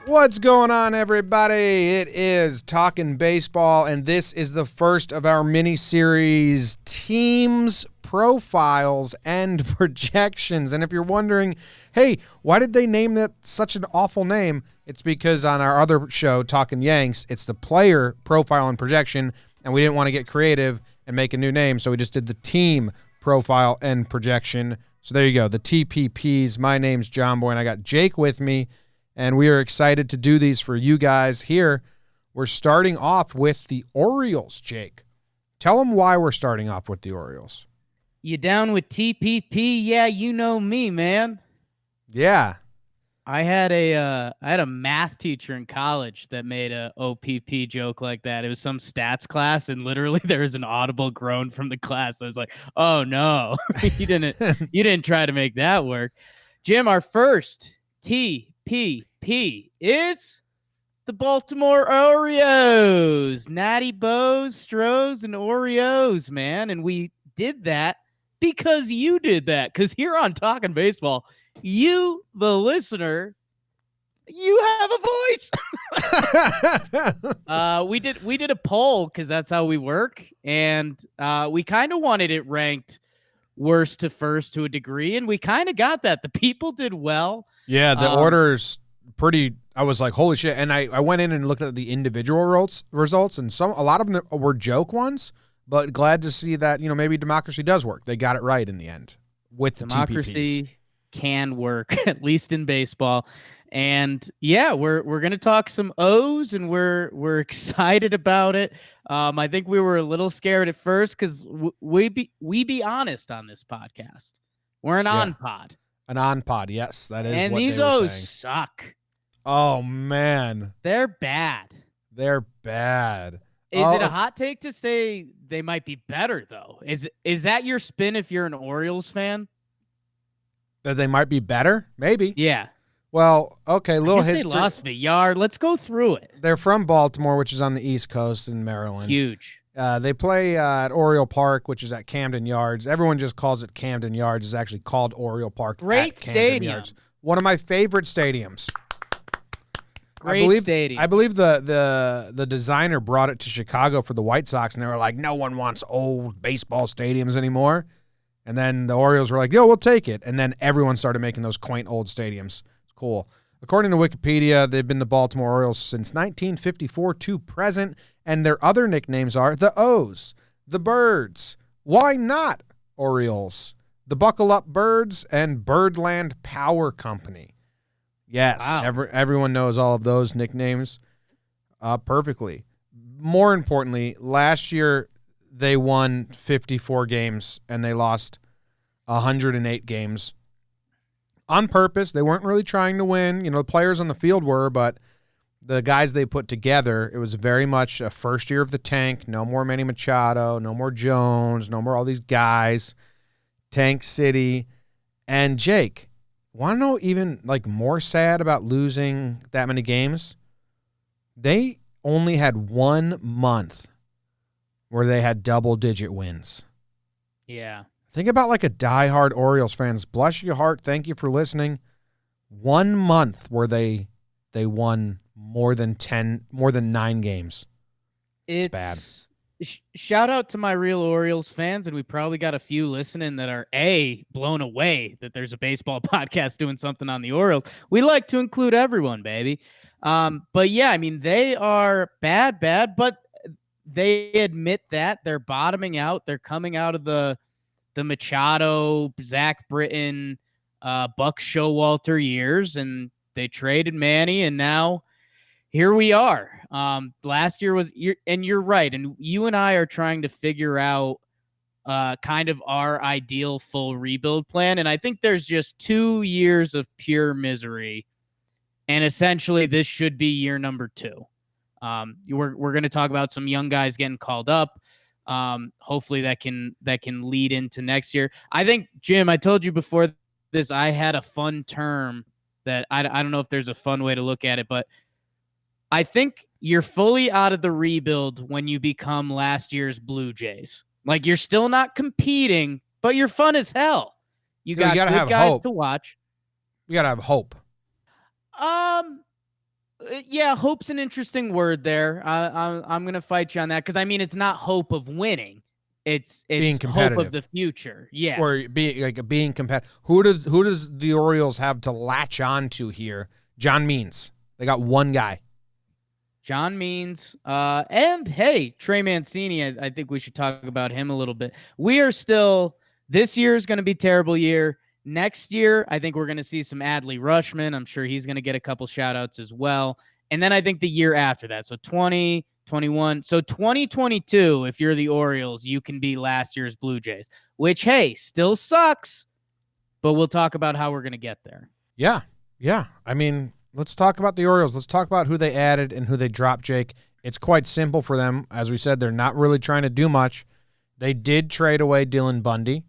What's going on, everybody? It is Talkin Baseball, and this is the first of our mini-series Teams, Profiles, and Projections. And if you're wondering, hey, why did they name that such an awful name? It's because on our other show, Talkin Yanks, it's the player profile and projection, and we didn't want to get creative and make a new name, so we just did the team profile and projection. So there you go, the TPPs. My name's JOMBOY, and I got Jake with me. And we are excited to do these for you guys here. We're starting off with the Orioles, Jake. Tell them why we're starting off with the Orioles. You down with TPP? Yeah, you know me, man. Yeah. I had a math teacher in college that made a OPP joke like that. It was some stats class, and literally there was an audible groan from the class. I was like, "Oh no, you didn't try to make that work." Jim, our first TPP is the Baltimore Orioles. Natty Bows, Stros, and Oreos, man. And we did that because you did that. Because here on Talkin Baseball, you, the listener, you have a voice. We did a poll because that's how we work. And we kind of wanted it ranked worst to first to a degree. And we kind of got that. The people did well. Yeah, the order's pretty. I was like, holy shit. And I went in and looked at the individual results, and a lot of them were joke ones, but glad to see that, maybe democracy does work. They got it right in the end with the democracy TPPs. Can work, at least in baseball. And yeah, we're going to talk some O's, and we're excited about it. I think we were a little scared at first because we be honest on this podcast. We're an on-pod. An on-pod, yes. That is and what these they were O's saying. suck. Oh, man. They're bad. They're bad. Is it a hot take to say they might be better, though? Is that your spin if you're an Orioles fan? That they might be better? Maybe. Yeah. Well, okay, little history. They lost Villar. Let's go through it. They're from Baltimore, which is on the East Coast in Maryland. Huge. They play at Oriole Park, which is at Camden Yards. Everyone just calls it Camden Yards. It's actually called Oriole Park. Great stadium. Yards. One of my favorite stadiums. Great stadium. I believe the designer brought it to Chicago for the White Sox, and they were like, no one wants old baseball stadiums anymore. And then the Orioles were like, yo, we'll take it. And then everyone started making those quaint old stadiums. It's cool. According to Wikipedia, they've been the Baltimore Orioles since 1954 to present, and their other nicknames are the O's, the Birds, why not Orioles, the Buckle Up Birds, and Birdland Power Company. Yes, wow. Everyone knows all of those nicknames perfectly. More importantly, last year they won 54 games, and they lost 108 games. On purpose. They weren't really trying to win. The players on the field were, but the guys they put together, it was very much a first year of the tank. No more Manny Machado, no more Jones, no more all these guys. Tank City. And Jake, want to know even more sad about losing that many games? They only had 1 month where they had double-digit wins. Yeah. Think about a diehard Orioles fans. Bless your heart. Thank you for listening. 1 month where they won more than 9 games. It's bad. Shout out to my real Orioles fans, and we probably got a few listening that are blown away that there's a baseball podcast doing something on the Orioles. We like to include everyone, baby. But yeah, they are bad, but they admit that they're bottoming out. They're coming out of the Machado, Zach Britton, Buck Showalter years, and they traded Manny, and now here we are. Last year and you're right, and you and I are trying to figure out kind of our ideal full rebuild plan, and I think there's just 2 years of pure misery, and essentially this should be year number 2. We're going to talk about some young guys getting called up. Hopefully that can lead into next year. I think, Jim, I told you before this, I had a fun term that I don't know if there's a fun way to look at it, but I think you're fully out of the rebuild when you become last year's Blue Jays. You're still not competing, but you're fun as hell. You got good guys to watch. You got to have hope. Yeah, hope's an interesting word there. I'm gonna fight you on that because I mean it's not hope of winning. It's Being hope of competitive. the future. Yeah. Or being competitive. Who does the Orioles have to latch on to here? John Means. They got one guy. John Means, and hey, Trey Mancini. I think we should talk about him a little bit. We are still. This year is going to be a terrible year. Next year, I think we're going to see some Adley Rushman. I'm sure he's going to get a couple shout outs as well. And then I think the year after that, so 2021, so 2022, if you're the Orioles, you can be last year's Blue Jays, which, hey, still sucks, but we'll talk about how we're going to get there. Yeah. I mean, let's talk about the Orioles. Let's talk about who they added and who they dropped, Jake. It's quite simple for them. As we said, they're not really trying to do much. They did trade away Dylan Bundy,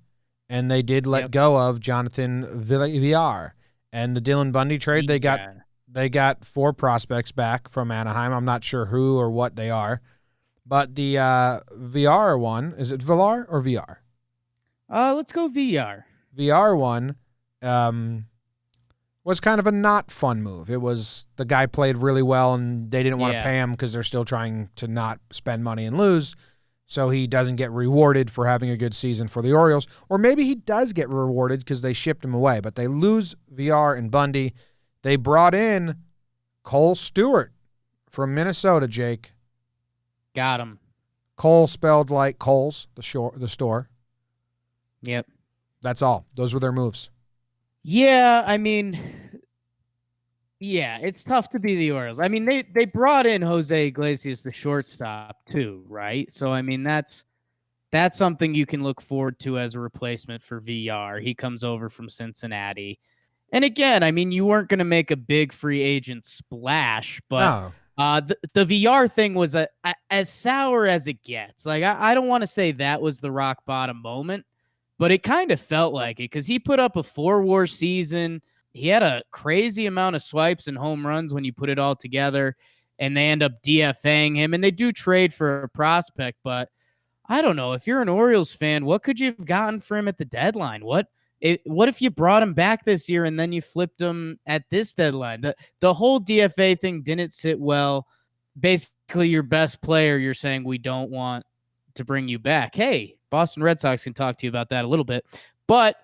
and they did let go of Jonathan Villar. And the Dylan Bundy trade, they got 4 prospects back from Anaheim. I'm not sure who or what they are. But the VR one, is it Villar or VR? Let's go VR. VR one was kind of a not fun move. It was the guy played really well, and they didn't want to pay him because they're still trying to not spend money and lose. So he doesn't get rewarded for having a good season for the Orioles. Or maybe he does get rewarded because they shipped him away. But they lose VR and Bundy. They brought in Cole Stewart from Minnesota, Jake. Got him. Cole spelled like Kohl's, the store. Yep. That's all. Those were their moves. Yeah, I mean, it's tough to be the Orioles. I mean, they brought in Jose Iglesias, the shortstop, too, right? So, I mean, that's something you can look forward to as a replacement for VR. He comes over from Cincinnati. And again, I mean, you weren't going to make a big free agent splash, but the VR thing was as sour as it gets. Like, I don't want to say that was the rock bottom moment, but it kind of felt like it because he put up a 4-WAR season. He had a crazy amount of swipes and home runs when you put it all together, and they end up DFAing him. And they do trade for a prospect, but I don't know. If you're an Orioles fan, what could you have gotten for him at the deadline? What if you brought him back this year and then you flipped him at this deadline? The whole DFA thing didn't sit well. Basically, your best player, you're saying we don't want to bring you back. Hey, Boston Red Sox can talk to you about that a little bit. But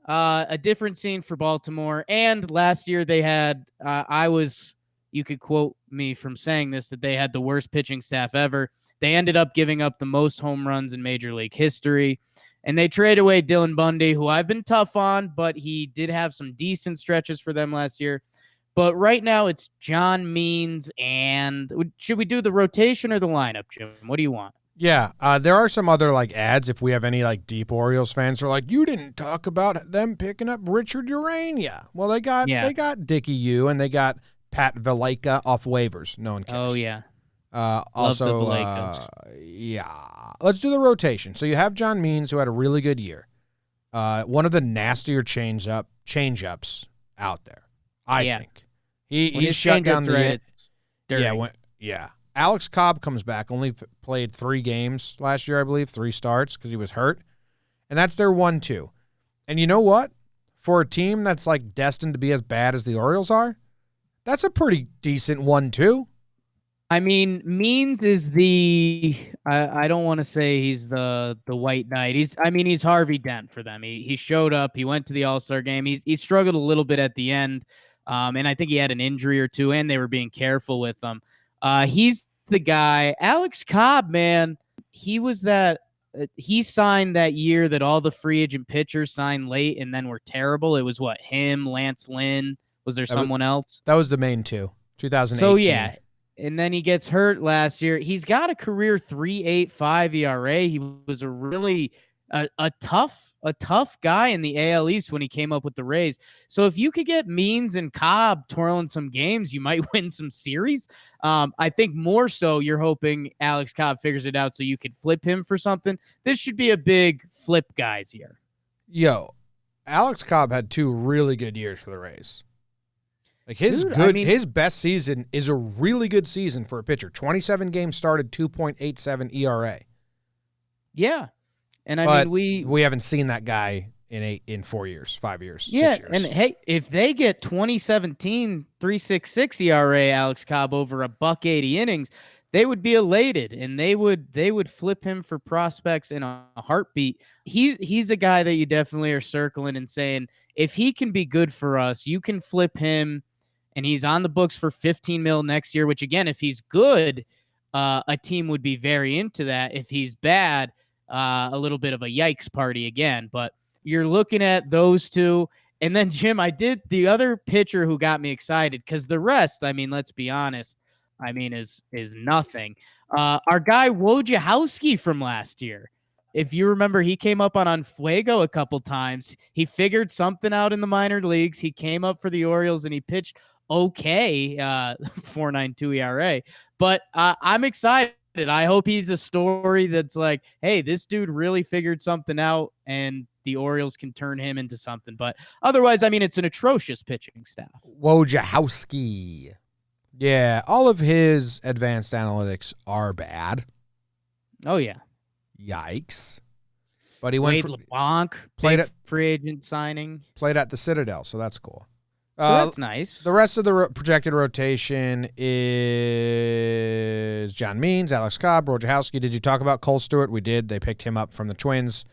a different scene for Baltimore. And last year they had, you could quote me from saying this, that they had the worst pitching staff ever. They ended up giving up the most home runs in Major League history. And they trade away Dylan Bundy, who I've been tough on, but he did have some decent stretches for them last year. But right now it's John Means. And should we do the rotation or the lineup, Jim? What do you want? Yeah, there are some other ads. If we have any deep Orioles fans who are like, you didn't talk about them picking up Richard Urania. Well, they got Dickie Yu and they got Pat Valaika off waivers. No one cares. Oh yeah. Also, let's do the rotation. So you have John Means, who had a really good year. One of the nastier change-ups out there, I think. He shut down the yeah. Alex Cobb comes back, only played 3 games last year, I believe, 3 starts because he was hurt. And that's their 1-2. And you know what? For a team that's destined to be as bad as the Orioles are, that's a pretty decent 1-2. I mean, Means is I don't want to say he's the white knight. He's Harvey Dent for them. He showed up. He went to the All-Star game. He struggled a little bit at the end. And I think he had an injury or two, and they were being careful with him. He's the guy. Alex Cobb, man, he was that. He signed that year that all the free agent pitchers signed late and then were terrible. It was him, Lance Lynn. Was there someone else? That was the main 2, 2018. So, yeah. And then he gets hurt last year. He's got a career 3.85 ERA. He was a really a tough guy in the AL East when he came up with the Rays. So if you could get Means and Cobb twirling some games, you might win some series. I think more so you're hoping Alex Cobb figures it out so you could flip him for something. This should be a big flip guys here. Yo, Alex Cobb had 2 really good years for the Rays. His best season is a really good season for a pitcher. 27 games started, 2.87 ERA. Yeah. And we haven't seen that guy in 4 years, 5 years, Yeah, 6 years. and hey, if they get 2017 3.66 ERA Alex Cobb over a $180 innings, they would be elated, and they would flip him for prospects in a heartbeat. He's a guy that you definitely are circling and saying, if he can be good for us, you can flip him, and he's on the books for 15 mil next year, which again, if he's good, a team would be very into that. If he's bad, a little bit of a yikes party again. But you're looking at those two. And then, Jim, I did the other pitcher who got me excited, because the rest, I mean, let's be honest, I mean, is nothing. Our guy Wojciechowski from last year. If you remember, he came up on Fuego a couple times. He figured something out in the minor leagues. He came up for the Orioles and he pitched okay, 4.92 ERA. But I'm excited. I hope he's a story that's like, hey, this dude really figured something out, and the Orioles can turn him into something. But otherwise, I mean, it's an atrocious pitching staff. Wojciechowski. Yeah, all of his advanced analytics are bad. Oh, yeah. Yikes. But he went Wade LeBlanc, played at free agent signing. Played at the Citadel, so that's cool. So that's nice. The rest of the projected rotation is John Means, Alex Cobb, Wojciechowski. Did you talk about Cole Stewart? We did. They picked him up from the Twins.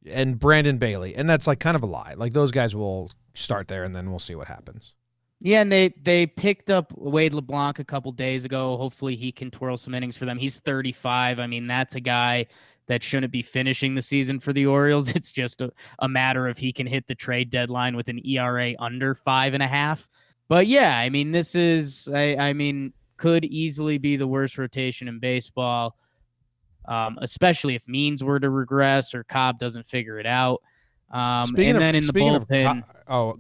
And Brandon Bailey. And that's like kind of a lie. Like, those guys will start there, and then we'll see what happens. Yeah, and they picked up Wade LeBlanc a couple days ago. Hopefully he can twirl some innings for them. He's 35. I mean, that's a guy that shouldn't be finishing the season for the Orioles. It's just a matter of he can hit the trade deadline with an ERA under 5.5. But yeah, I mean, this is, I mean, could easily be the worst rotation in baseball, especially if Means were to regress or Cobb doesn't figure it out. Speaking in the bullpen.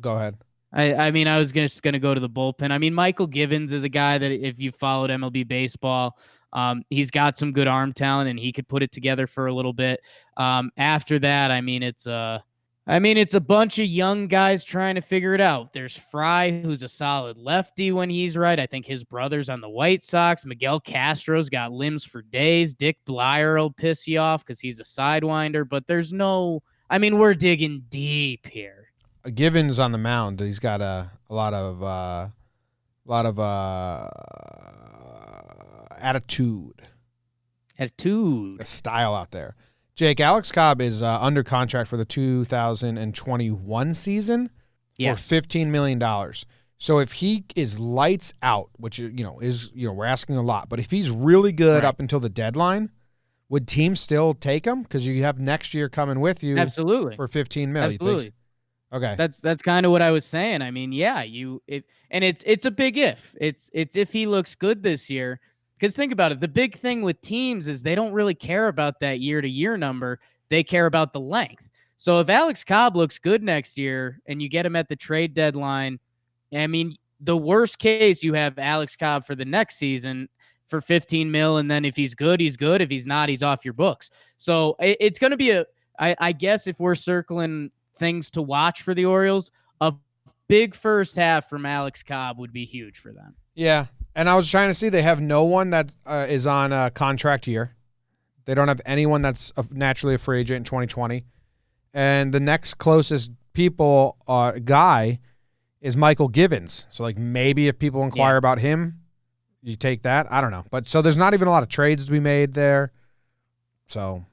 Go ahead. I mean, I was just going to go to the bullpen. I mean, Michael Givens is a guy that if you followed MLB baseball, he's got some good arm talent, and he could put it together for a little bit. After that, I mean, it's a bunch of young guys trying to figure it out. There's Fry, who's a solid lefty when he's right. I think his brother's on the White Sox. Miguel Castro's got limbs for days. Dick Blyer will piss you off because he's a sidewinder. But there's no, I mean, we're digging deep here. Givens on the mound. He's got a lot of attitude, a style out there. Jake, Alex Cobb is under contract for the 2021 season for $15 million. So if he is lights out, which we're asking a lot, but if he's really good up until the deadline, would teams still take him? Because you have next year coming with you, absolutely, for $15 million. Absolutely. Okay, that's kind of what I was saying. I mean, yeah, it's a big if. It's if he looks good this year. Because think about it, the big thing with teams is they don't really care about that year-to-year number. They care about the length. So if Alex Cobb looks good next year and you get him at the trade deadline, I mean, the worst case, you have Alex Cobb for the next season for $15 million, and then if he's good, he's good. If he's not, he's off your books. So it's going to be I guess if we're circling things to watch for the Orioles, a big first half from Alex Cobb would be huge for them. Yeah, and I was trying to see, they have no one that is on a contract year. They don't have anyone that's naturally a free agent in 2020. And the next closest guy is Michael Givens. So, like, maybe if people inquire about him, you take that. I don't know. But so there's not even a lot of trades to be made there. So,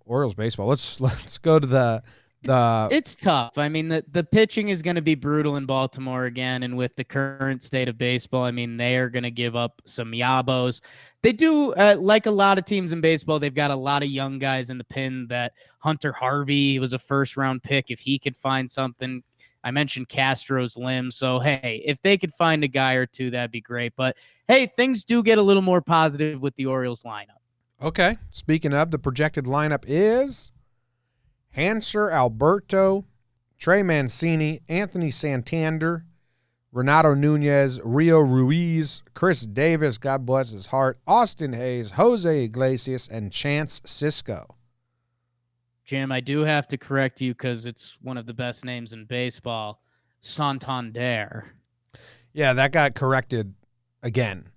Orioles baseball. Let's go to the It's tough. I mean, the pitching is going to be brutal in Baltimore again, and with the current state of baseball, I mean, they are going to give up some yabos. They do, like a lot of teams in baseball, they've got a lot of young guys in the pen. That Hunter Harvey was a first-round pick. If he could find something, I mentioned Castro's limbs. So, hey, if they could find a guy or two, that'd be great. But, hey, things do get a little more positive with the Orioles lineup. Okay. Speaking of, the projected lineup is Hanser Alberto, Trey Mancini, Anthony Santander, Renato Nunez, Rio Ruiz, Chris Davis, God bless his heart, Austin Hayes, Jose Iglesias, and Chance Sisco. Jim, I do have to correct you because it's one of the best names in baseball, Santander. Yeah, that got corrected again.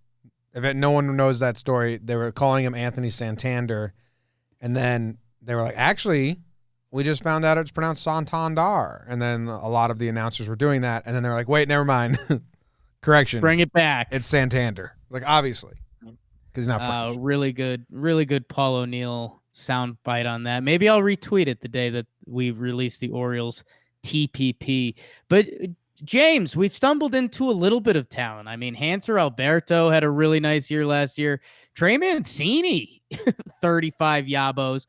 No one knows that story. They were calling him Anthony Santander, and then they were like, actually, we just found out it's pronounced Santander. And then a lot of the announcers were doing that. And then they're like, wait, never mind. Correction. Bring it back. It's Santander. Like, obviously. Because he's not French. Really good Paul O'Neill sound bite on that. Maybe I'll retweet it the day that we release the Orioles TPP. But James, we've stumbled into a little bit of talent. I mean, Hanser Alberto had a really nice year last year. Trey Mancini, 35 yabos.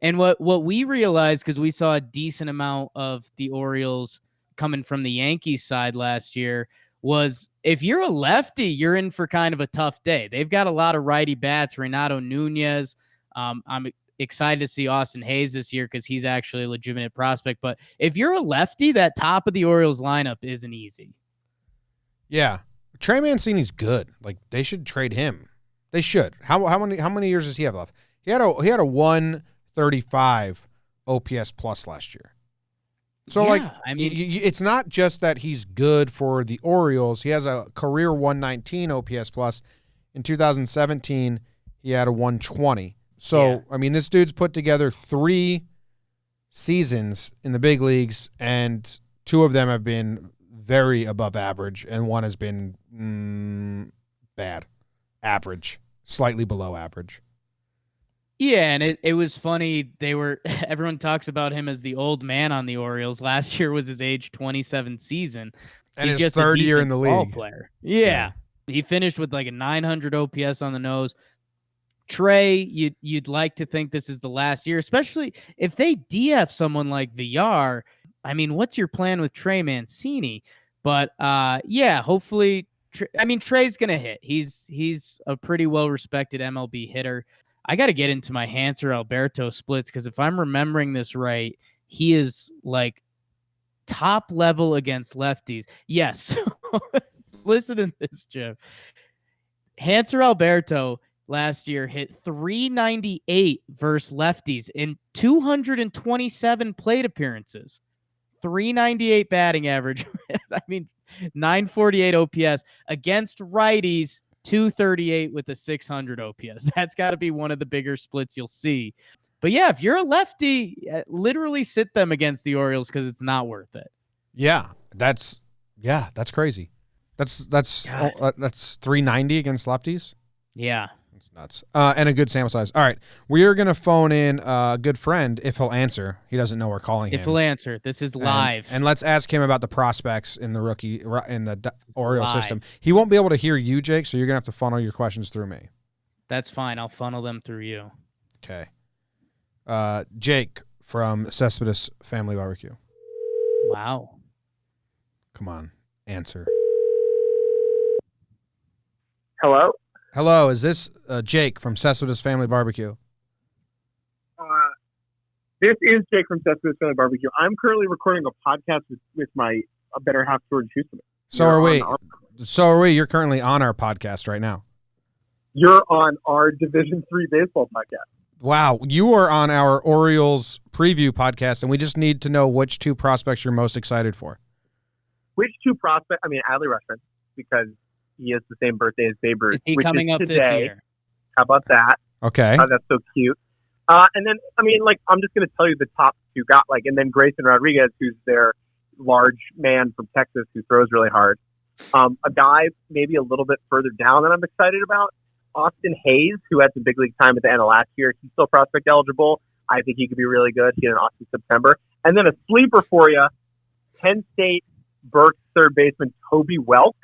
And what we realized, because we saw a decent amount of the Orioles coming from the Yankees side last year, was if you're a lefty, you're in for kind of a tough day. They've got a lot of righty bats. Renato Nunez. I'm excited to see Austin Hayes this year because he's actually a legitimate prospect. But if you're a lefty, that top of the Orioles lineup isn't easy. Yeah. Trey Mancini's good. Like, they should trade him. They should. How many years does he have left? He had a 135 OPS plus last year. So, yeah, I mean, it's not just that he's good for the Orioles. He has a career 119 OPS plus. In 2017, he had a 120. So, yeah. I mean, this dude's put together 3 seasons in the big leagues, and 2 of them have been very above average, and 1 has been bad, average, slightly below average. Yeah, and it was funny. Everyone talks about him as the old man on the Orioles. Last year was his age 27 season. And he's his just third a year in the league. Player. Yeah. He finished with like a 900 OPS on the nose. Trey, you'd like to think this is the last year, especially if they DF someone like Villar. I mean, what's your plan with Trey Mancini? But yeah, hopefully, Trey's gonna hit. He's a pretty well respected MLB hitter. I got to get into my Hanser Alberto splits because if I'm remembering this right, he is like top level against lefties. Yes, listen to this, Jim. Hanser Alberto last year hit 398 versus lefties in 227 plate appearances. 398 batting average. I mean, 948 OPS against righties. 238 with a 600 OPS. That's got to be one of the bigger splits you'll see. But yeah, if you're a lefty, literally sit them against the Orioles because it's not worth it. Yeah, that's crazy. That's 390 against lefties. Yeah. That's nuts. And a good sample size. All right. We are going to phone in a good friend if he'll answer. He doesn't know we're calling him. If he'll answer. This is live. And let's ask him about the prospects in the Orioles system. He won't be able to hear you, Jake, so you're going to have to funnel your questions through me. That's fine. I'll funnel them through you. Okay. Jake from Cespedes Family Barbecue. Wow. Come on. Answer. Hello? Hello, is this Jake from Cespedes Family Barbecue? This is Jake from Cespedes Family Barbecue. I'm currently recording a podcast with my better half, George Houston. So are we. So are we. You're currently on our podcast right now. You're on our Division III baseball podcast. Wow, you are on our Orioles preview podcast, and we just need to know which 2 prospects you're most excited for. Which 2 prospects? I mean, Adley Rutschman, because he has the same birthday as Babe Ruth. Is he coming up today. This year? How about that? Okay. That's so cute. And then, I mean, like, I'm just going to tell you the top 2 got, like, and then Grayson Rodriguez, who's their large man from Texas who throws really hard. A guy maybe a little bit further down that I'm excited about, Austin Hayes, who had some big league time at the end of last year. He's still prospect eligible. I think he could be really good. He had an awesome September. And then a sleeper for you, Penn State Berks third baseman Toby Welk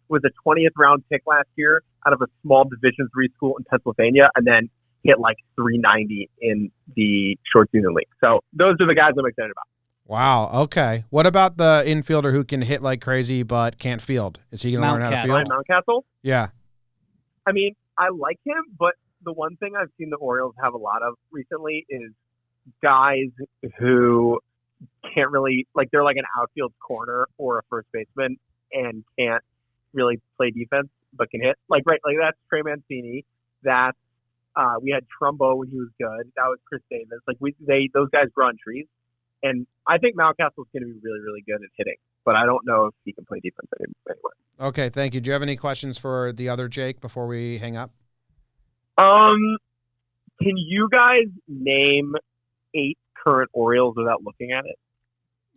was a 20th round pick last year out of a small Division III school in Pennsylvania, and then hit like 390 in the short season league. So those are the guys I'm excited about. Wow. Okay. What about the infielder who can hit like crazy but can't field? Is he going to learn how to field? Ryan Mountcastle? Yeah. I mean, I like him, but the one thing I've seen the Orioles have a lot of recently is guys who can't really, like, they're like an outfield corner or a first baseman and can't really play defense but can hit. Like, right, like that's Trey Mancini. That's we had Trumbo when he was good. That was Chris Davis. Like those guys grow on trees, and I think Mountcastle's going to be really, really good at hitting. But I don't know if he can play defense anyway. Okay, thank you. Do you have any questions for the other Jake before we hang up? Can you guys name 8 current Orioles without looking at it?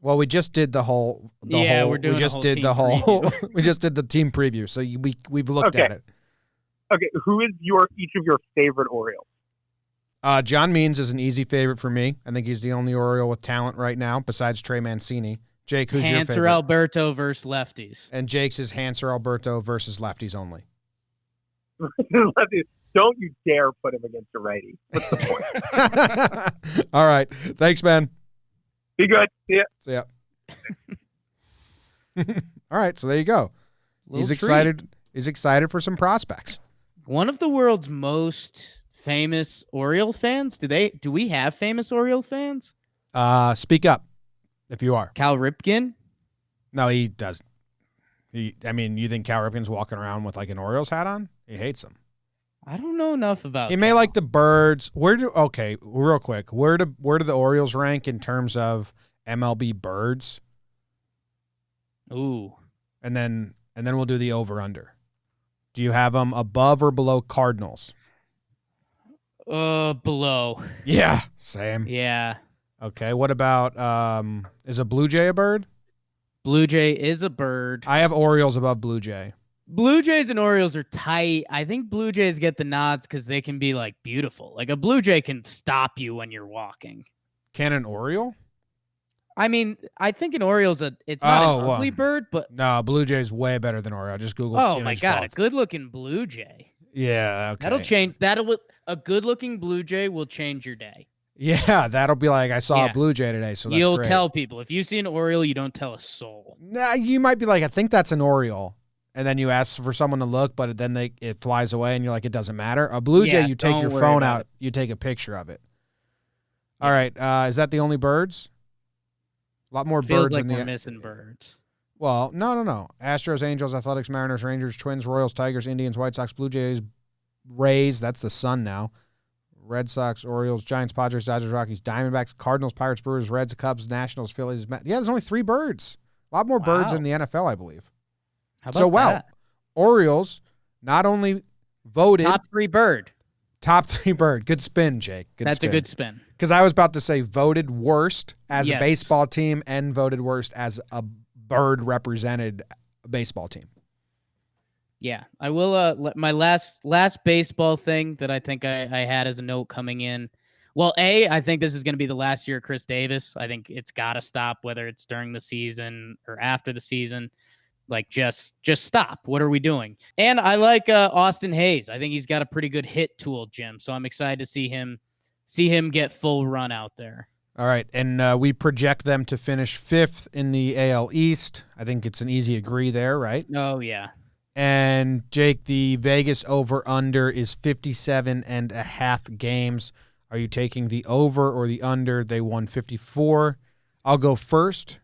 Well, we just did the whole. We're doing. We just did the whole. We just did the team preview, so we've looked at it. Okay, who is each of your favorite Orioles? John Means is an easy favorite for me. I think he's the only Oriole with talent right now, besides Trey Mancini. Jake, who's your favorite? Hanser Alberto versus lefties. And Jake's is Hanser Alberto versus lefties only. Lefties. Don't you dare put him against a righty. What's the point? All right. Thanks, man. Be good. See ya. See ya. All right, so there you go. He's excited. He's excited for some prospects. One of the world's most famous Oriole fans. Do we have famous Oriole fans? Speak up if you are. Cal Ripken? No, he doesn't. You think Cal Ripken's walking around with like an Orioles hat on? He hates them. I don't know enough about. He may like the birds. Real quick. Where do the Orioles rank in terms of MLB birds? Ooh. And then we'll do the over under. Do you have them above or below Cardinals? Below. Yeah, same. Yeah. Okay. What about is a Blue Jay a bird? Blue Jay is a bird. I have Orioles above Blue Jay. Blue Jays and Orioles are tight. I think Blue Jays get the nods because they can be like beautiful. Like a Blue Jay can stop you when you're walking. Can an Oriole? I mean, I think an Oriole's it's not an ugly bird, but no, Blue Jay's way better than Oriole. Just Google. Oh my God, a good-looking Blue Jay. Yeah, okay. That'll change. A good-looking Blue Jay will change your day. Yeah, that'll be like I saw a Blue Jay today, so that's You'll great. tell people. If you see an Oriole, you don't tell a soul. Nah, you might be like, I think that's an Oriole. And then you ask for someone to look, but then it flies away, and you're like, it doesn't matter. A Blue Jay, you take your phone out, you take a picture of it. All right, is that the only birds? A lot more Feels birds like in the we're missing birds. Well, no. Astros, Angels, Athletics, Mariners, Rangers, Twins, Royals, Tigers, Indians, White Sox, Blue Jays, Rays. That's the Sun now. Red Sox, Orioles, Giants, Padres, Dodgers, Rockies, Diamondbacks, Cardinals, Pirates, Brewers, Reds, Cubs, Nationals, Phillies. Yeah, there's only 3 birds. A lot more birds in the NFL, I believe. How about that? Orioles not only voted top 3 bird. Top 3 bird. Good spin, Jake. That's a good spin. Because I was about to say voted worst as a baseball team and voted worst as a bird represented baseball team. Yeah, I will. My last baseball thing that I think I had as a note coming in. Well, I think this is going to be the last year of Chris Davis. I think it's got to stop, whether it's during the season or after the season. Like, just stop. What are we doing? And I like Austin Hayes. I think he's got a pretty good hit tool, Jim. So I'm excited to see him get full run out there. All right, and we project them to finish 5th in the AL East. I think it's an easy agree there, right? Oh, yeah. And, Jake, the Vegas over-under is 57.5 games. Are you taking the over or the under? They won 54. I'll go first.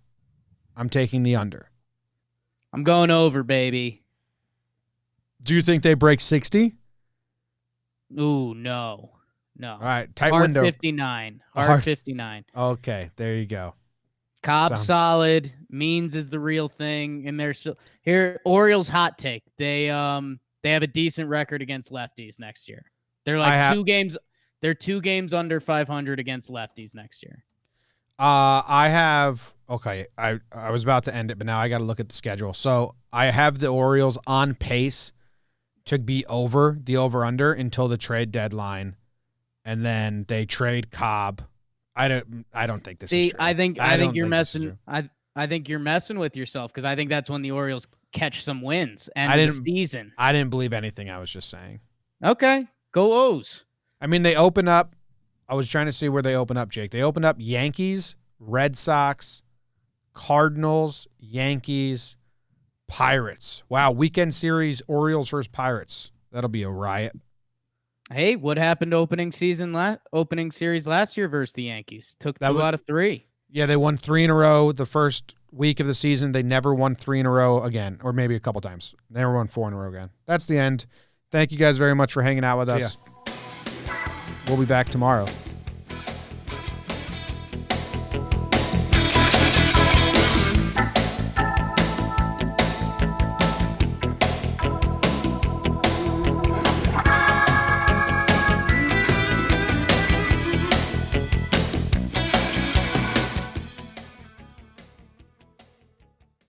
I'm taking the under. I'm going over, baby. Do you think they break 60? Ooh, no. All right, tight Hard window. 59. Hard 59. Okay, there you go. Cobb solid. Means is the real thing. And they're here. Orioles hot take. They have a decent record against lefties next year. They're like 2 games. They're 2 games under 500 against lefties next year. I was about to end it, but now I got to look at the schedule. So I have the Orioles on pace to be over the over-under until the trade deadline, and then they trade Cobb. I don't think this is true. I think you're messing. I think you're messing with yourself because I think that's when the Orioles catch some wins and the season. I didn't believe anything I was just saying. Okay, go O's. I mean, they open up. I was trying to see where they open up, Jake. They opened up Yankees, Red Sox, Cardinals, Yankees, Pirates. Wow, weekend series, Orioles versus Pirates. That'll be a riot. Hey, what happened opening series last year versus the Yankees? Took 2 out of 3. Yeah, they won 3 in a row the first week of the season. They never won 3 in a row again, or maybe a couple times. They never won 4 in a row again. That's the end. Thank you guys very much for hanging out with us. We'll be back tomorrow.